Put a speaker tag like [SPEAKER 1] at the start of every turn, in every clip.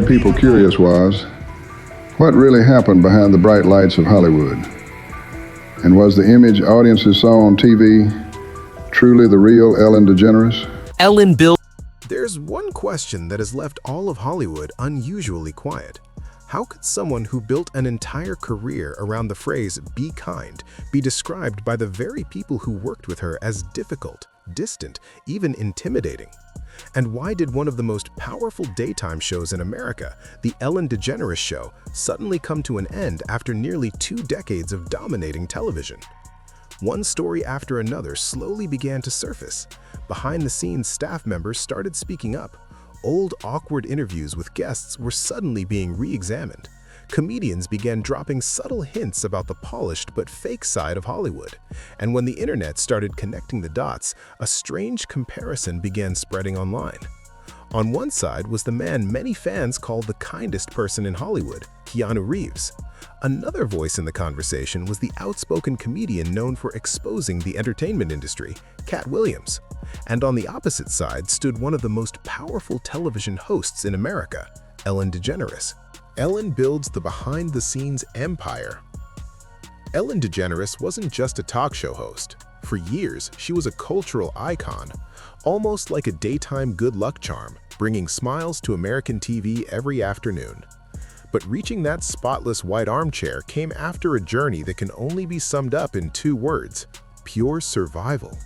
[SPEAKER 1] people curious was, what really happened behind the bright lights of Hollywood? And was the image audiences saw on TV truly the real Ellen DeGeneres?
[SPEAKER 2] Ellen built.
[SPEAKER 3] There's one question that has left all of Hollywood unusually quiet. How could someone who built an entire career around the phrase "be kind" be described by the very people who worked with her as difficult, distant, even intimidating? And why did one of the most powerful daytime shows in America, The Ellen DeGeneres Show, suddenly come to an end after nearly 2 decades of dominating television? One story after another slowly began to surface. Behind-the-scenes staff members started speaking up. Old, awkward interviews with guests were suddenly being re-examined. Comedians began dropping subtle hints about the polished but fake side of Hollywood. And when the internet started connecting the dots, a strange comparison began spreading online. On one side was the man many fans called the kindest person in Hollywood, Keanu Reeves. Another voice in the conversation was the outspoken comedian known for exposing the entertainment industry, Katt Williams. And on the opposite side stood one of the most powerful television hosts in America, Ellen DeGeneres. Ellen builds the behind-the-scenes empire. Ellen DeGeneres wasn't just a talk show host. For years, she was a cultural icon, almost like a daytime good luck charm, bringing smiles to American TV every afternoon. But reaching that spotless white armchair came after a journey that can only be summed up in 2 words: pure survival.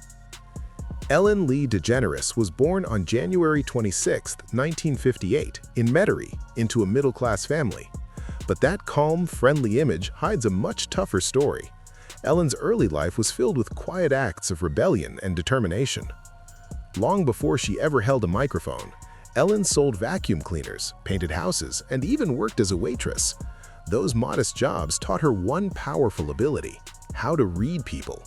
[SPEAKER 3] Ellen Lee DeGeneres was born on January 26, 1958, in Metairie, into a middle-class family. But that calm, friendly image hides a much tougher story. Ellen's early life was filled with quiet acts of rebellion and determination. Long before she ever held a microphone, Ellen sold vacuum cleaners, painted houses, and even worked as a waitress. Those modest jobs taught her one powerful ability: how to read people.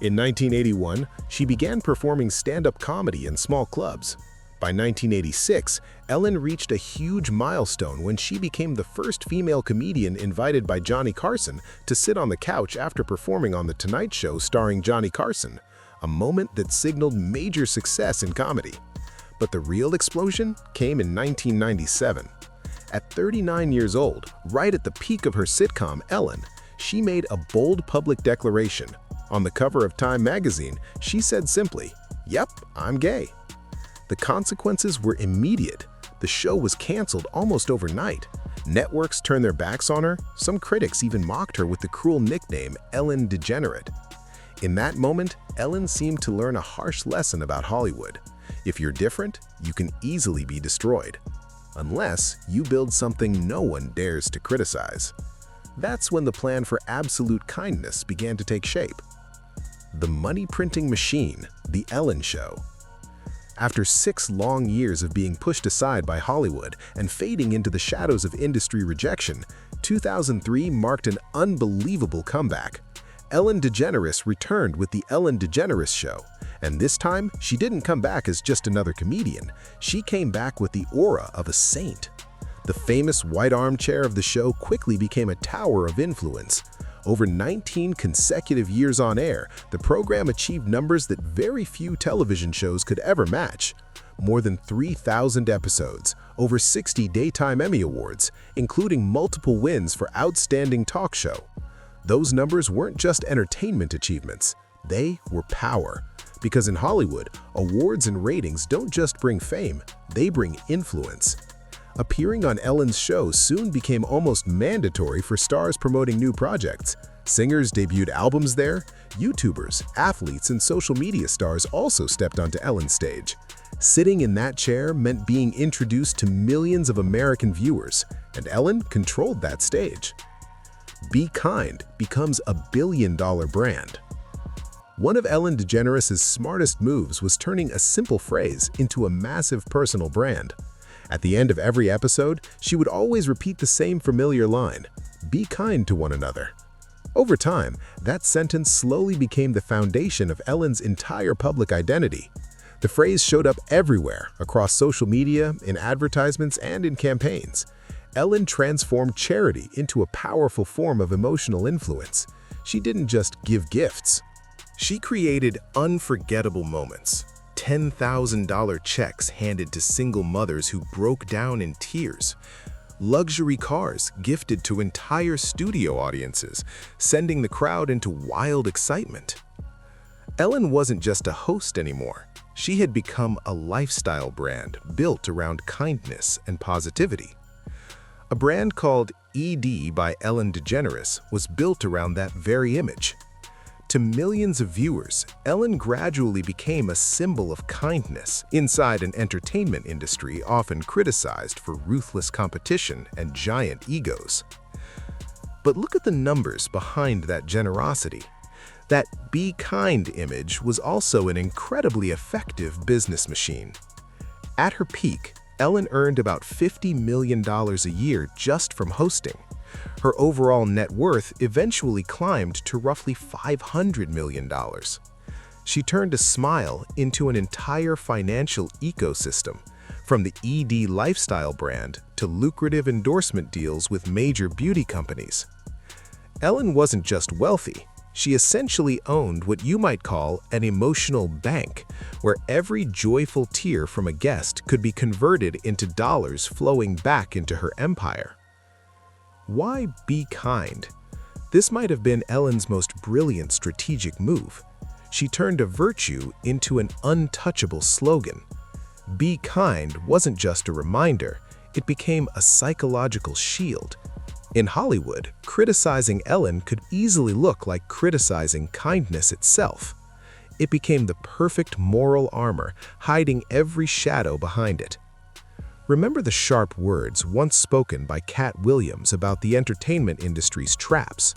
[SPEAKER 3] In 1981, she began performing stand-up comedy in small clubs. By 1986, Ellen reached a huge milestone when she became the first female comedian invited by Johnny Carson to sit on the couch after performing on The Tonight Show starring Johnny Carson, a moment that signaled major success in comedy. But the real explosion came in 1997. At 39 years old, right at the peak of her sitcom, Ellen, she made a bold public declaration. On the cover of Time magazine, she said simply, "Yep, I'm gay." The consequences were immediate. The show was canceled almost overnight. Networks turned their backs on her. Some critics even mocked her with the cruel nickname Ellen DeGenerate. In that moment, Ellen seemed to learn a harsh lesson about Hollywood. If you're different, you can easily be destroyed. Unless you build something no one dares to criticize. That's when the plan for absolute kindness began to take shape. The money-printing machine, The Ellen Show. After 6 long years of being pushed aside by Hollywood and fading into the shadows of industry rejection, 2003 marked an unbelievable comeback. Ellen DeGeneres returned with The Ellen DeGeneres Show, and this time she didn't come back as just another comedian. She came back with the aura of a saint. The famous white armchair of the show quickly became a tower of influence. Over 19 consecutive years on air, the program achieved numbers that very few television shows could ever match. More than 3,000 episodes, over 60 Daytime Emmy Awards, including multiple wins for Outstanding Talk Show. Those numbers weren't just entertainment achievements, they were power. Because in Hollywood, awards and ratings don't just bring fame, they bring influence. Appearing on Ellen's show soon became almost mandatory for stars promoting new projects. Singers debuted albums there. YouTubers, athletes, and social media stars also stepped onto Ellen's stage. Sitting in that chair meant being introduced to millions of American viewers, and Ellen controlled that stage. Be Kind becomes a billion-dollar brand. One of Ellen DeGeneres' smartest moves was turning a simple phrase into a massive personal brand. At the end of every episode, she would always repeat the same familiar line, "Be kind to one another." Over time, that sentence slowly became the foundation of Ellen's entire public identity. The phrase showed up everywhere, across social media, in advertisements, and in campaigns. Ellen transformed charity into a powerful form of emotional influence. She didn't just give gifts. She created unforgettable moments. $10,000 checks handed to single mothers who broke down in tears, luxury cars gifted to entire studio audiences, sending the crowd into wild excitement. Ellen wasn't just a host anymore. She had become a lifestyle brand built around kindness and positivity. A brand called ED by Ellen DeGeneres was built around that very image. To millions of viewers, Ellen gradually became a symbol of kindness inside an entertainment industry often criticized for ruthless competition and giant egos. But look at the numbers behind that generosity. That "be kind" image was also an incredibly effective business machine. At her peak, Ellen earned about $50 million a year just from hosting. Her overall net worth eventually climbed to roughly $500 million. She turned a smile into an entire financial ecosystem, from the ED lifestyle brand to lucrative endorsement deals with major beauty companies. Ellen wasn't just wealthy. She essentially owned what you might call an emotional bank, where every joyful tear from a guest could be converted into dollars flowing back into her empire. Why be kind? This might have been Ellen's most brilliant strategic move. She turned a virtue into an untouchable slogan. Be kind wasn't just a reminder, it became a psychological shield. In Hollywood, criticizing Ellen could easily look like criticizing kindness itself. It became the perfect moral armor, hiding every shadow behind it. Remember the sharp words once spoken by Katt Williams about the entertainment industry's traps.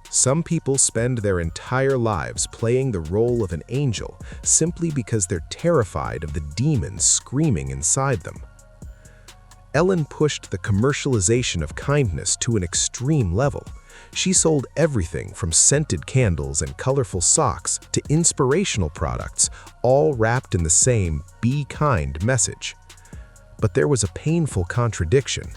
[SPEAKER 3] Some people spend their entire lives playing the role of an angel simply because they're terrified of the demons screaming inside them. Ellen pushed the commercialization of kindness to an extreme level. She sold everything from scented candles and colorful socks to inspirational products, all wrapped in the same "be kind" message. But there was a painful contradiction.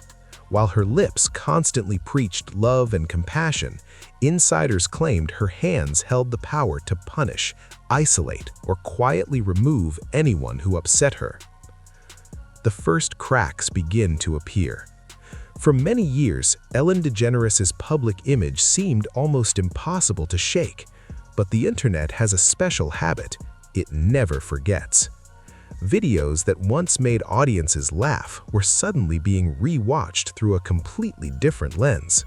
[SPEAKER 3] While her lips constantly preached love and compassion, insiders claimed her hands held the power to punish, isolate, or quietly remove anyone who upset her. The first cracks begin to appear. For many years, Ellen DeGeneres' public image seemed almost impossible to shake, but the internet has a special habit: it never forgets. Videos that once made audiences laugh were suddenly being re-watched through a completely different lens.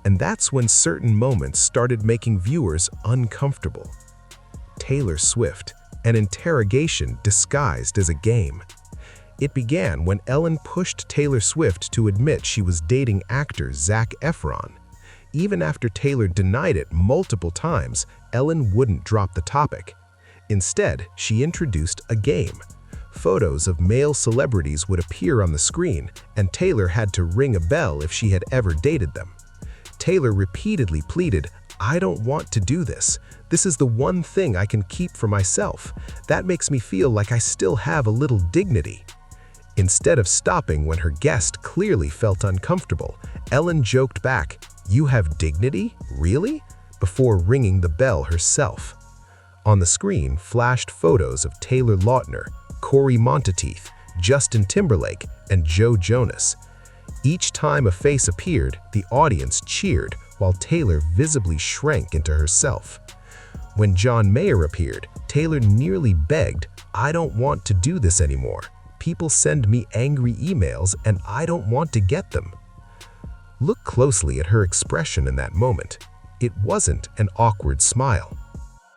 [SPEAKER 3] And that's when certain moments started making viewers uncomfortable. Taylor Swift, an interrogation disguised as a game. It began when Ellen pushed Taylor Swift to admit she was dating actor Zac Efron. Even after Taylor denied it multiple times, Ellen wouldn't drop the topic. Instead, she introduced a game. Photos of male celebrities would appear on the screen, and Taylor had to ring a bell if she had ever dated them. Taylor repeatedly pleaded, "I don't want to do this. This is the one thing I can keep for myself. That makes me feel like I still have a little dignity." Instead of stopping when her guest clearly felt uncomfortable, Ellen joked back, "You have dignity? Really?" before ringing the bell herself. On the screen flashed photos of Taylor Lautner, Corey Monteith, Justin Timberlake, and Joe Jonas. Each time a face appeared, the audience cheered while Taylor visibly shrank into herself. When John Mayer appeared, Taylor nearly begged, "I don't want to do this anymore. People send me angry emails and I don't want to get them." Look closely at her expression in that moment. It wasn't an awkward smile.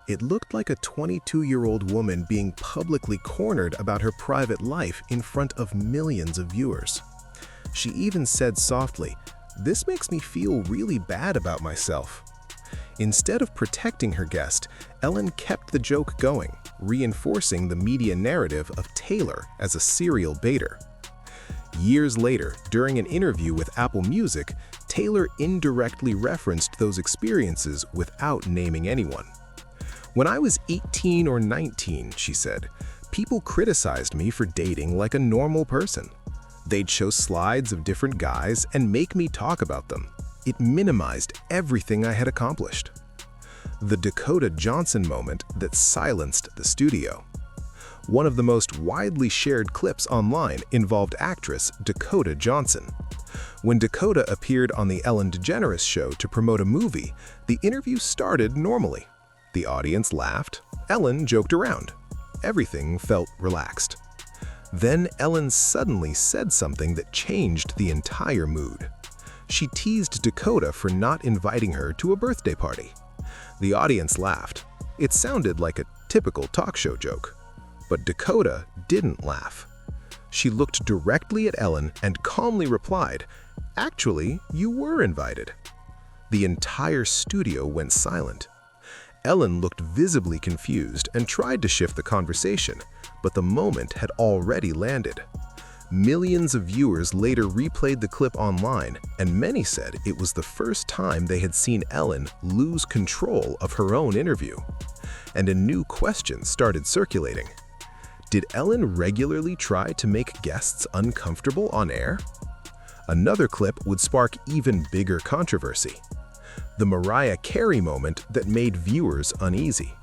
[SPEAKER 3] It looked like a 22-year-old woman being publicly cornered about her private life in front of millions of viewers. She even said softly, "This makes me feel really bad about myself." Instead of protecting her guest, Ellen kept the joke going, reinforcing the media narrative of Taylor as a serial baiter. Years later, during an interview with Apple Music, Taylor indirectly referenced those experiences without naming anyone. "When I was 18 or 19, she said, people criticized me for dating like a normal person. They'd show slides of different guys and make me talk about them. It minimized everything I had accomplished." The Dakota Johnson moment that silenced the studio. One of the most widely shared clips online involved actress Dakota Johnson. When Dakota appeared on the Ellen DeGeneres Show to promote a movie, the interview started normally. The audience laughed, Ellen joked around. Everything felt relaxed. Then Ellen suddenly said something that changed the entire mood. She teased Dakota for not inviting her to a birthday party. The audience laughed. It sounded like a typical talk show joke. But Dakota didn't laugh. She looked directly at Ellen and calmly replied, "Actually, you were invited." The entire studio went silent. Ellen looked visibly confused and tried to shift the conversation, but the moment had already landed. Millions of viewers later replayed the clip online, and many said it was the first time they had seen Ellen lose control of her own interview. And a new question started circulating. Did Ellen regularly try to make guests uncomfortable on air? Another clip would spark even bigger controversy. The Mariah Carey moment that made viewers uneasy.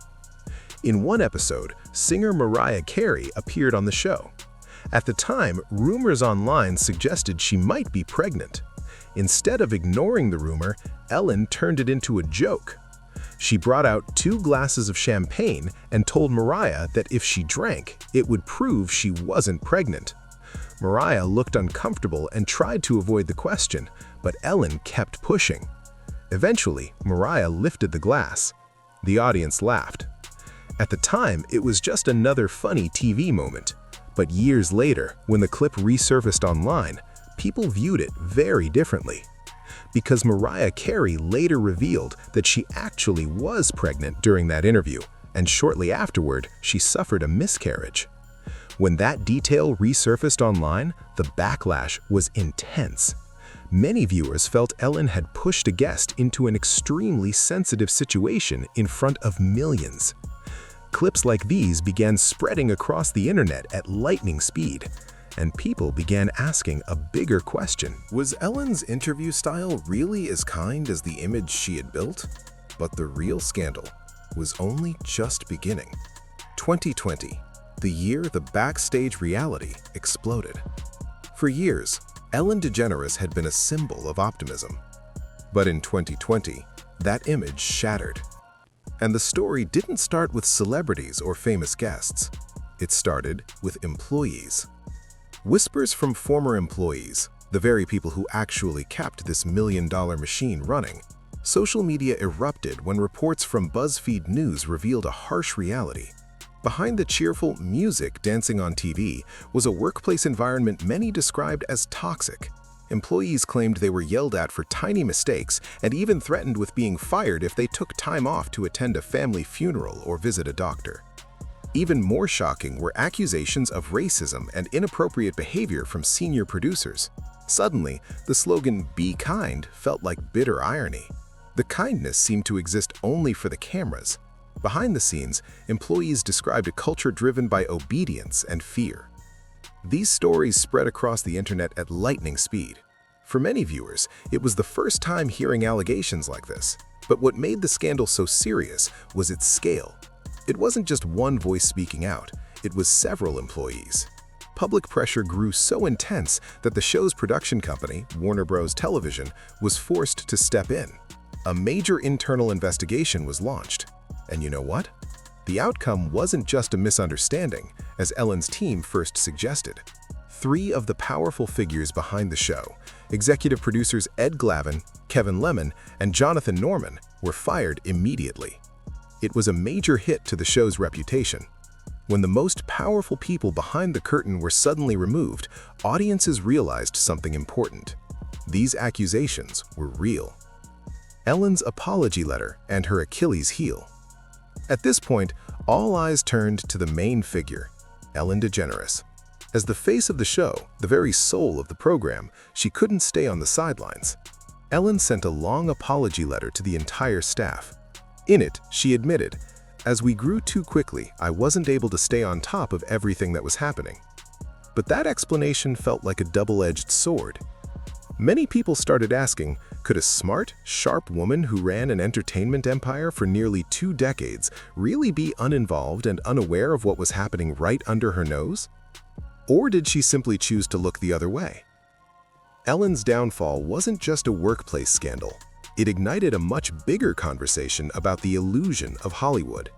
[SPEAKER 3] In one episode, singer Mariah Carey appeared on the show. At the time, rumors online suggested she might be pregnant. Instead of ignoring the rumor, Ellen turned it into a joke. She brought out 2 glasses of champagne and told Mariah that if she drank, it would prove she wasn't pregnant. Mariah looked uncomfortable and tried to avoid the question, but Ellen kept pushing. Eventually, Mariah lifted the glass. The audience laughed. At the time, it was just another funny TV moment. But years later, when the clip resurfaced online, people viewed it very differently. Because Mariah Carey later revealed that she actually was pregnant during that interview, and shortly afterward, she suffered a miscarriage. When that detail resurfaced online, the backlash was intense. Many viewers felt Ellen had pushed a guest into an extremely sensitive situation in front of millions. Clips like these began spreading across the internet at lightning speed, and people began asking a bigger question. Was Ellen's interview style really as kind as the image she had built? But the real scandal was only just beginning. 2020, the year the Backstage reality exploded. For years, Ellen DeGeneres had been a symbol of optimism. But in 2020, that image shattered. And the story didn't start with celebrities or famous guests. It started with employees. Whispers from former employees, the very people who actually kept this million-dollar machine running. Social media erupted when reports from BuzzFeed News revealed a harsh reality. Behind the cheerful music dancing on TV was a workplace environment many described as toxic. Employees claimed they were yelled at for tiny mistakes and even threatened with being fired if they took time off to attend a family funeral or visit a doctor. Even more shocking were accusations of racism and inappropriate behavior from senior producers. Suddenly, the slogan "Be kind" felt like bitter irony. The kindness seemed to exist only for the cameras. Behind the scenes, employees described a culture driven by obedience and fear. These stories spread across the internet at lightning speed. For many viewers, it was the first time hearing allegations like this. But what made the scandal so serious was its scale. It wasn't just one voice speaking out, it was several employees. Public pressure grew so intense that the show's production company, Warner Bros. Television, was forced to step in. A major internal investigation was launched. And you know what? The outcome wasn't just a misunderstanding, as Ellen's team first suggested. 3 of the powerful figures behind the show, executive producers Ed Glavin, Kevin Lemon, and Jonathan Norman, were fired immediately. It was a major hit to the show's reputation. When the most powerful people behind the curtain were suddenly removed, audiences realized something important. These accusations were real. Ellen's apology letter and her Achilles heel. At this point, all eyes turned to the main figure, Ellen DeGeneres. As the face of the show, the very soul of the program, she couldn't stay on the sidelines. Ellen sent a long apology letter to the entire staff. In it, she admitted, "As we grew too quickly, I wasn't able to stay on top of everything that was happening." But that explanation felt like a double-edged sword. Many people started asking, could a smart, sharp woman who ran an entertainment empire for nearly 2 decades really be uninvolved and unaware of what was happening right under her nose? Or did she simply choose to look the other way? Ellen's downfall wasn't just a workplace scandal. It ignited a much bigger conversation about the illusion of Hollywood.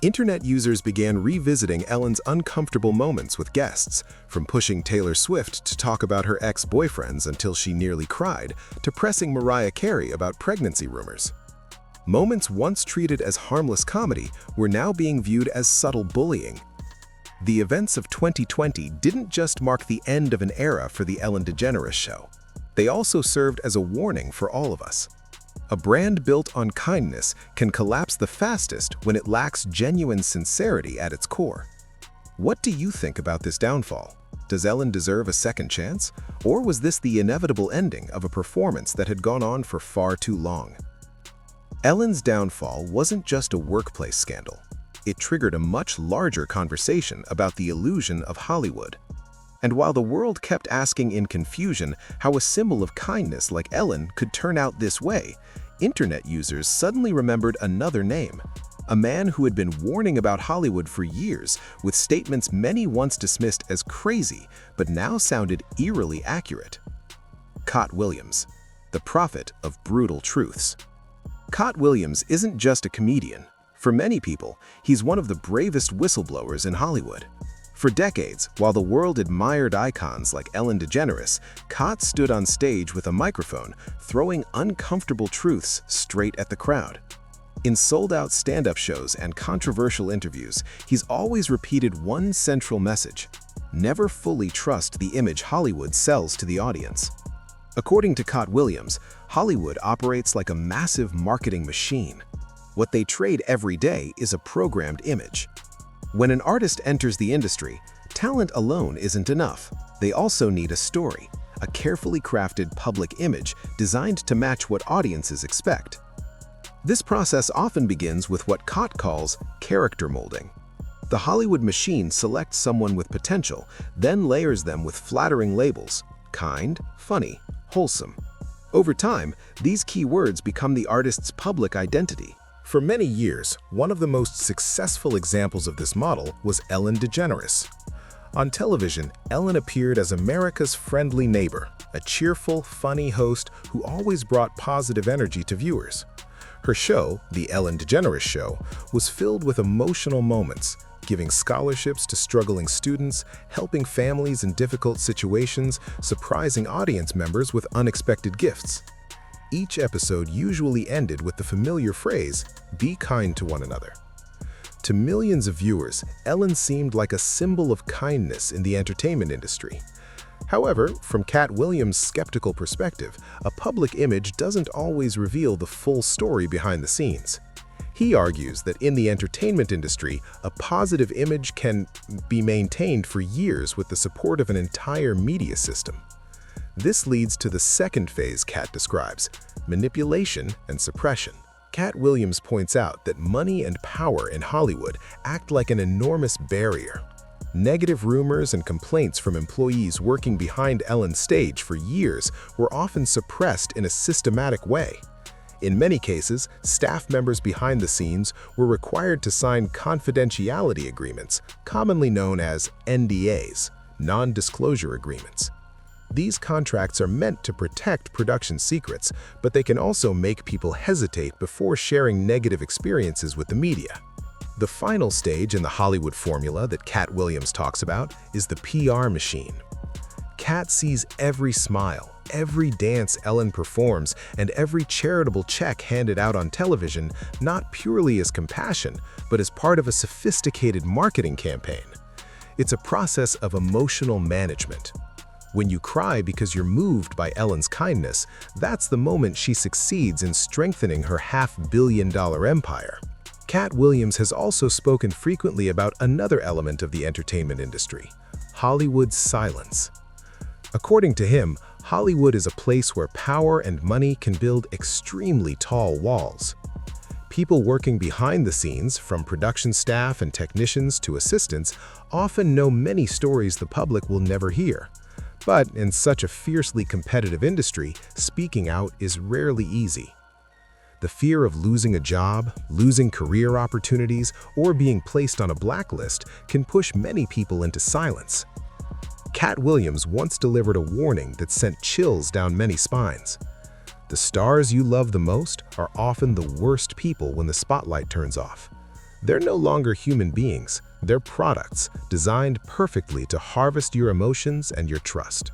[SPEAKER 3] Internet users began revisiting Ellen's uncomfortable moments with guests, from pushing Taylor Swift to talk about her ex-boyfriends until she nearly cried, to pressing Mariah Carey about pregnancy rumors. Moments once treated as harmless comedy were now being viewed as subtle bullying. The events of 2020 didn't just mark the end of an era for the Ellen DeGeneres Show. They also served as a warning for all of us. A brand built on kindness can collapse the fastest when it lacks genuine sincerity at its core. What do you think about this downfall? Does Ellen deserve a second chance? Or was this the inevitable ending of a performance that had gone on for far too long? Ellen's downfall wasn't just a workplace scandal. It triggered a much larger conversation about the illusion of Hollywood. And while the world kept asking in confusion how a symbol of kindness like Ellen could turn out this way, internet users suddenly remembered another name, a man who had been warning about Hollywood for years with statements many once dismissed as crazy but now sounded eerily accurate. Katt Williams, the prophet of brutal truths. Katt Williams isn't just a comedian. For many people, he's one of the bravest whistleblowers in Hollywood. For decades, while the world admired icons like Ellen DeGeneres, Katt stood on stage with a microphone, throwing uncomfortable truths straight at the crowd. In sold-out stand-up shows and controversial interviews, he's always repeated one central message: never fully trust the image Hollywood sells to the audience. According to Katt Williams, Hollywood operates like a massive marketing machine. What they trade every day is a programmed image. When an artist enters the industry, talent alone isn't enough. They also need a story, a carefully crafted public image designed to match what audiences expect. This process often begins with what Katt calls character molding. The Hollywood machine selects someone with potential, then layers them with flattering labels: kind, funny, wholesome. Over time, these key words become the artist's public identity. For many years, one of the most successful examples of this model was Ellen DeGeneres. On television, Ellen appeared as America's friendly neighbor, a cheerful, funny host who always brought positive energy to viewers. Her show, The Ellen DeGeneres Show, was filled with emotional moments, giving scholarships to struggling students, helping families in difficult situations, surprising audience members with unexpected gifts. Each episode usually ended with the familiar phrase, "Be kind to one another." To millions of viewers, Ellen seemed like a symbol of kindness in the entertainment industry. However, from Katt Williams' skeptical perspective, a public image doesn't always reveal the full story behind the scenes. He argues that in the entertainment industry, a positive image can be maintained for years with the support of an entire media system. This leads to the second phase Katt describes: manipulation and suppression. Katt Williams points out that money and power in Hollywood act like an enormous barrier. Negative rumors and complaints from employees working behind Ellen's stage for years were often suppressed in a systematic way. In many cases, staff members behind the scenes were required to sign confidentiality agreements, commonly known as NDAs, non-disclosure agreements. These contracts are meant to protect production secrets, but they can also make people hesitate before sharing negative experiences with the media. The final stage in the Hollywood formula that Katt Williams talks about is the PR machine. Katt sees every smile, every dance Ellen performs, and every charitable check handed out on television not purely as compassion, but as part of a sophisticated marketing campaign. It's a process of emotional management. When you cry because you're moved by Ellen's kindness, that's the moment she succeeds in strengthening her $500 million empire. Katt Williams has also spoken frequently about another element of the entertainment industry: Hollywood's silence. According to him, Hollywood is a place where power and money can build extremely tall walls. People working behind the scenes, from production staff and technicians to assistants, often know many stories the public will never hear. But in such a fiercely competitive industry, speaking out is rarely easy. The fear of losing a job, losing career opportunities, or being placed on a blacklist can push many people into silence. Katt Williams once delivered a warning that sent chills down many spines. The stars you love the most are often the worst people when the spotlight turns off. They're no longer human beings, they're products designed perfectly to harvest your emotions and your trust.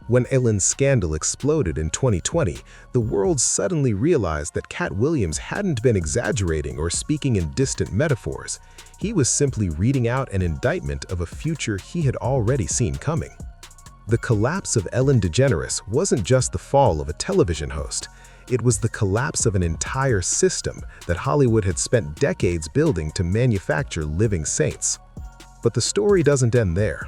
[SPEAKER 3] When Ellen's scandal exploded in 2020, the world suddenly realized that Katt Williams hadn't been exaggerating or speaking in distant metaphors. He was simply reading out an indictment of a future he had already seen coming. The collapse of Ellen DeGeneres wasn't just the fall of a television host. It was the collapse of an entire system that Hollywood had spent decades building to manufacture living saints. But the story doesn't end there.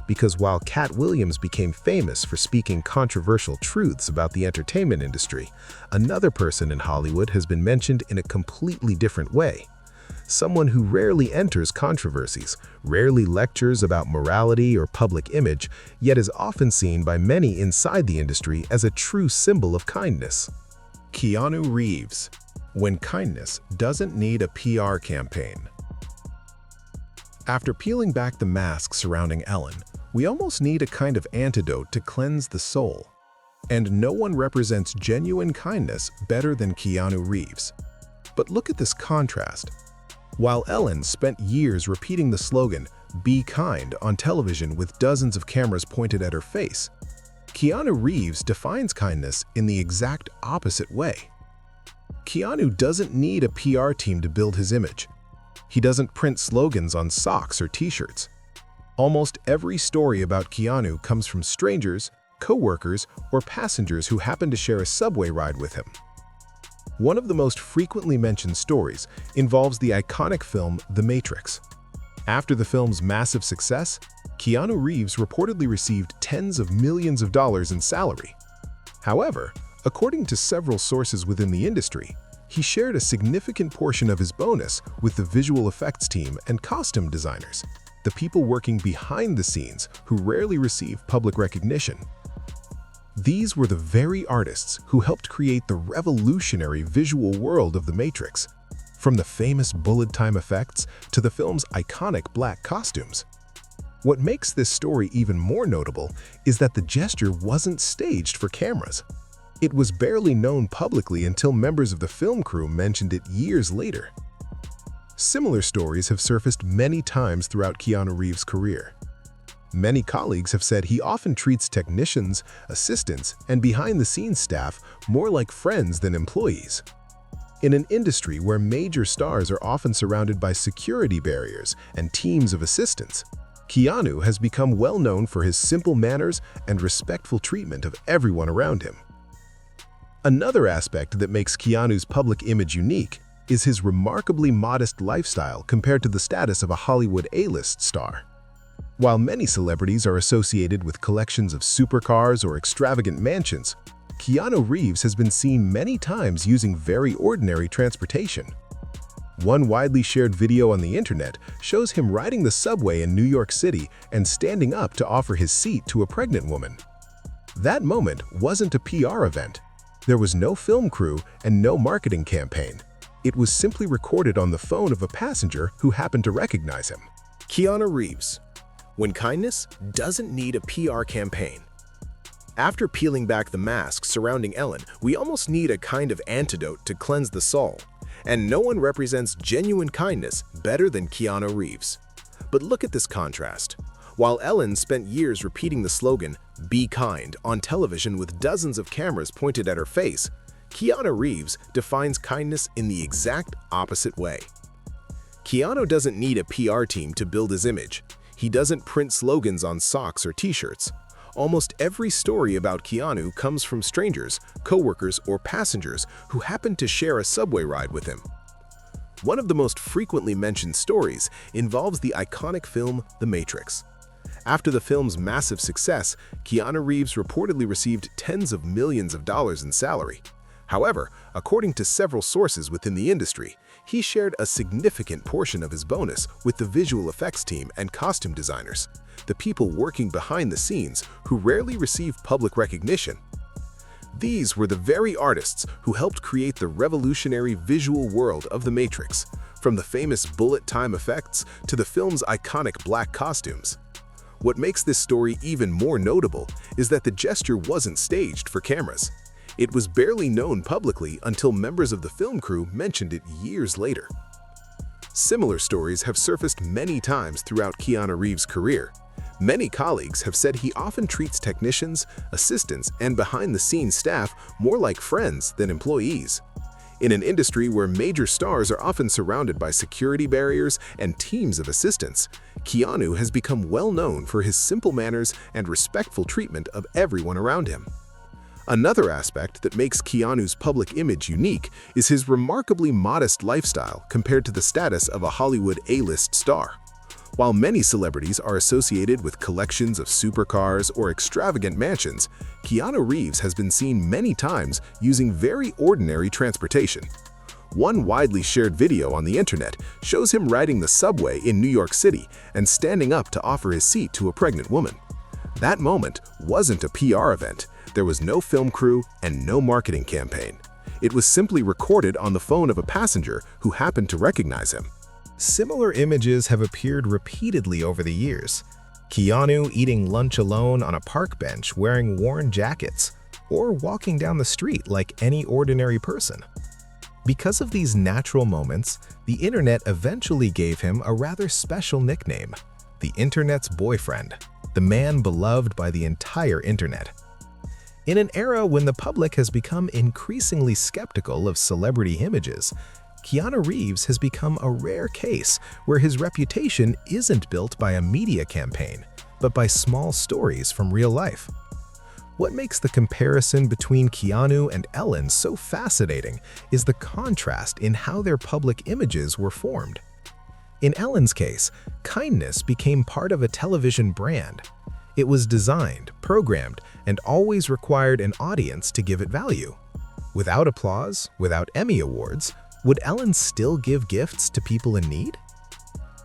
[SPEAKER 3] Because while Katt Williams became famous for speaking controversial truths about the entertainment industry, another person in Hollywood has been mentioned in a completely different way. Someone who rarely enters controversies, rarely lectures about morality or public image, yet is often seen by many inside the industry as a true symbol of kindness. Keanu Reeves. When kindness doesn't need a PR campaign. After peeling back the mask surrounding Ellen, we almost need a kind of antidote to cleanse the soul. And no one represents genuine kindness better than Keanu Reeves. But look at this contrast. While Ellen spent years repeating the slogan, "Be kind," on television with dozens of cameras pointed at her face, Keanu Reeves defines kindness in the exact opposite way. Keanu doesn't need a PR team to build his image. He doesn't print slogans on socks or t-shirts. Almost every story about Keanu comes from strangers, co-workers, or passengers who happen to share a subway ride with him. One of the most frequently mentioned stories involves the iconic film The Matrix. After the film's massive success, Keanu Reeves reportedly received tens of millions of dollars in salary. However, according to several sources within the industry, he shared a significant portion of his bonus with the visual effects team and costume designers, the people working behind the scenes who rarely receive public recognition. These were the very artists who helped create the revolutionary visual world of The Matrix, from the famous bullet time effects to the film's iconic black costumes. What makes this story even more notable is that the gesture wasn't staged for cameras. It was barely known publicly until members of the film crew mentioned it years later. Similar stories have surfaced many times throughout Keanu Reeves' career. Many colleagues have said he often treats technicians, assistants, and behind-the-scenes staff more like friends than employees. In an industry where major stars are often surrounded by security barriers and teams of assistants, Keanu has become well known for his simple manners and respectful treatment of everyone around him. Another aspect that makes Keanu's public image unique is his remarkably modest lifestyle compared to the status of a Hollywood A-list star. While many celebrities are associated with collections of supercars or extravagant mansions, Keanu Reeves has been seen many times using very ordinary transportation. One widely shared video on the internet shows him riding the subway in New York City and standing up to offer his seat to a pregnant woman. That moment wasn't a PR event. There was no film crew and no marketing campaign. It was simply recorded on the phone of a passenger who happened to recognize him. Keanu Reeves. When kindness doesn't need a PR campaign. After peeling back the mask surrounding Ellen, we almost need a kind of antidote to cleanse the soul. And no one represents genuine kindness better than Keanu Reeves. But look at this contrast. While Ellen spent years repeating the slogan, "Be kind," on television with dozens of cameras pointed at her face, Keanu Reeves defines kindness in the exact opposite way. Keanu doesn't need a PR team to build his image. He doesn't print slogans on socks or t-shirts. Almost every story about Keanu comes from strangers, co-workers, or passengers who happen to share a subway ride with him. One of the most frequently mentioned stories involves the iconic film The Matrix. After the film's massive success, Keanu Reeves reportedly received tens of millions of dollars in salary. However, according to several sources within the industry, he shared a significant portion of his bonus with the visual effects team and costume designers, the people working behind the scenes who rarely receive public recognition. These were the very artists who helped create the revolutionary visual world of The Matrix, from the famous bullet time effects to the film's iconic black costumes. What makes this story even more notable is that the gesture wasn't staged for cameras. It was barely known publicly until members of the film crew mentioned it years later. Similar stories have surfaced many times throughout Keanu Reeves' career. Many colleagues have said he often treats technicians, assistants, and behind-the-scenes staff more like friends than employees. In an industry where major stars are often surrounded by security barriers and teams of assistants, Keanu has become well known for his simple manners and respectful treatment of everyone around him. Another aspect that makes Keanu's public image unique is his remarkably modest lifestyle compared to the status of a Hollywood A-list star. While many celebrities are associated with collections of supercars or extravagant mansions, Keanu Reeves has been seen many times using very ordinary transportation. One widely shared video on the internet shows him riding the subway in New York City and standing up to offer his seat to a pregnant woman. That moment wasn't a PR event. There was no film crew and no marketing campaign. It was simply recorded on the phone of a passenger who happened to recognize him. Similar images have appeared repeatedly over the years. Keanu eating lunch alone on a park bench wearing worn jackets, or walking down the street like any ordinary person. Because of these natural moments, the internet eventually gave him a rather special nickname, the internet's boyfriend, the man beloved by the entire internet. In an era when the public has become increasingly skeptical of celebrity images, Keanu Reeves has become a rare case where his reputation isn't built by a media campaign, but by small stories from real life. What makes the comparison between Keanu and Ellen so fascinating is the contrast in how their public images were formed. In Ellen's case, kindness became part of a television brand. It was designed, programmed, and always required an audience to give it value. Without applause, without Emmy Awards, would Ellen still give gifts to people in need?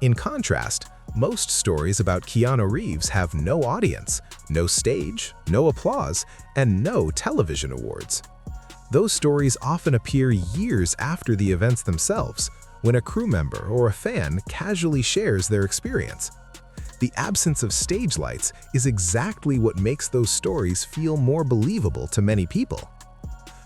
[SPEAKER 3] In contrast, most stories about Keanu Reeves have no audience, no stage, no applause, and no television awards. Those stories often appear years after the events themselves, when a crew member or a fan casually shares their experience. The absence of stage lights is exactly what makes those stories feel more believable to many people.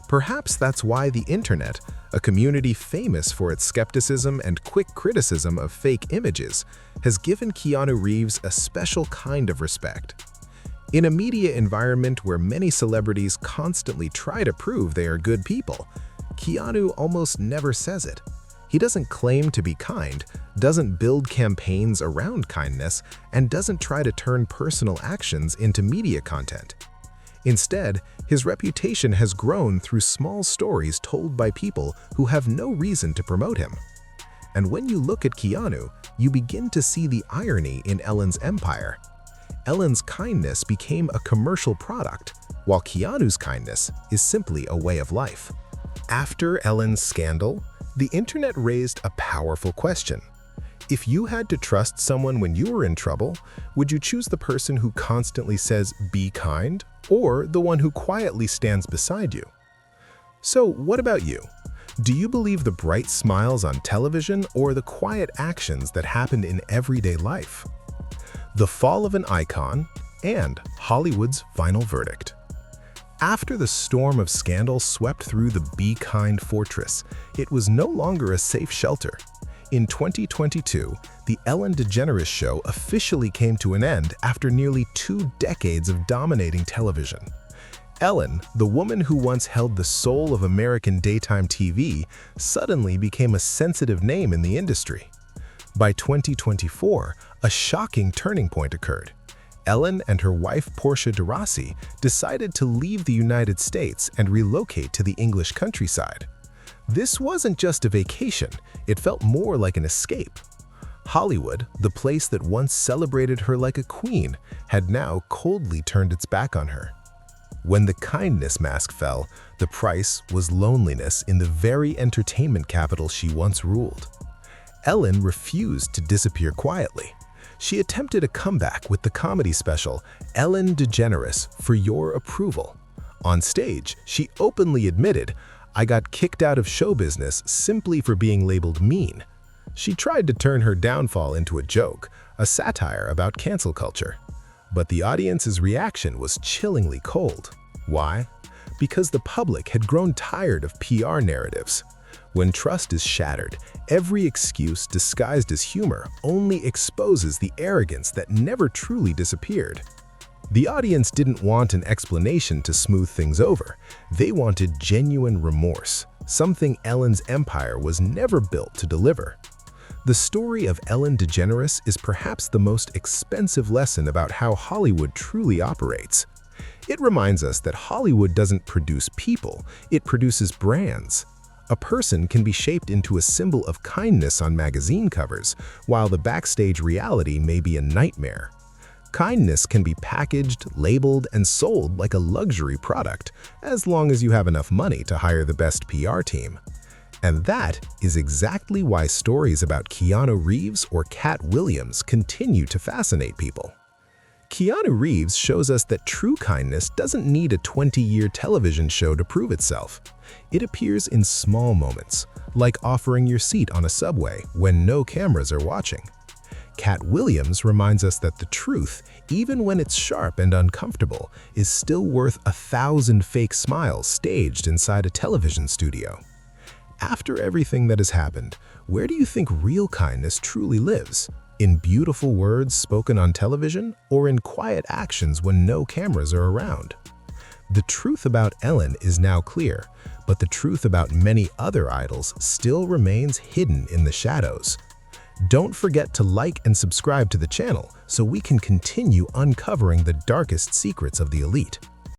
[SPEAKER 3] Perhaps that's why the internet, a community famous for its skepticism and quick criticism of fake images, has given Keanu Reeves a special kind of respect. In a media environment where many celebrities constantly try to prove they are good people, Keanu almost never says it. He doesn't claim to be kind, doesn't build campaigns around kindness, and doesn't try to turn personal actions into media content. Instead, his reputation has grown through small stories told by people who have no reason to promote him. And when you look at Keanu, you begin to see the irony in Ellen's empire. Ellen's kindness became a commercial product, while Keanu's kindness is simply a way of life. After Ellen's scandal, the internet raised a powerful question. If you had to trust someone when you were in trouble, would you choose the person who constantly says, "Be kind," or the one who quietly stands beside you? So what about you? Do you believe the bright smiles on television or the quiet actions that happened in everyday life? The fall of an icon and Hollywood's final verdict. After the storm of scandal swept through the Be Kind fortress, it was no longer a safe shelter. In 2022, the Ellen DeGeneres Show officially came to an end after nearly 2 decades of dominating television. Ellen, the woman who once held the soul of American daytime TV, suddenly became a sensitive name in the industry. By 2024, a shocking turning point occurred. Ellen and her wife Portia de Rossi decided to leave the United States and relocate to the English countryside. This wasn't just a vacation, it felt more like an escape. Hollywood, the place that once celebrated her like a queen, had now coldly turned its back on her. When the kindness mask fell, the price was loneliness in the very entertainment capital she once ruled. Ellen refused to disappear quietly. She attempted a comeback with the comedy special Ellen DeGeneres for Your Approval. On stage, she openly admitted, "I got kicked out of show business simply for being labeled mean." She tried to turn her downfall into a joke, a satire about cancel culture. But the audience's reaction was chillingly cold. Why? Because the public had grown tired of PR narratives. When trust is shattered, every excuse disguised as humor only exposes the arrogance that never truly disappeared. The audience didn't want an explanation to smooth things over. They wanted genuine remorse, something Ellen's empire was never built to deliver. The story of Ellen DeGeneres is perhaps the most expensive lesson about how Hollywood truly operates. It reminds us that Hollywood doesn't produce people, it produces brands. A person can be shaped into a symbol of kindness on magazine covers, while the backstage reality may be a nightmare. Kindness can be packaged, labeled, and sold like a luxury product, as long as you have enough money to hire the best PR team. And that is exactly why stories about Keanu Reeves or Katt Williams continue to fascinate people. Keanu Reeves shows us that true kindness doesn't need a 20-year television show to prove itself. It appears in small moments, like offering your seat on a subway when no cameras are watching. Katt Williams reminds us that the truth, even when it's sharp and uncomfortable, is still worth 1,000 fake smiles staged inside a television studio. After everything that has happened, where do you think real kindness truly lives? In beautiful words spoken on television, or in quiet actions when no cameras are around? The truth about Ellen is now clear, but the truth about many other idols still remains hidden in the shadows. Don't forget to like and subscribe to the channel so we can continue uncovering the darkest secrets of the elite.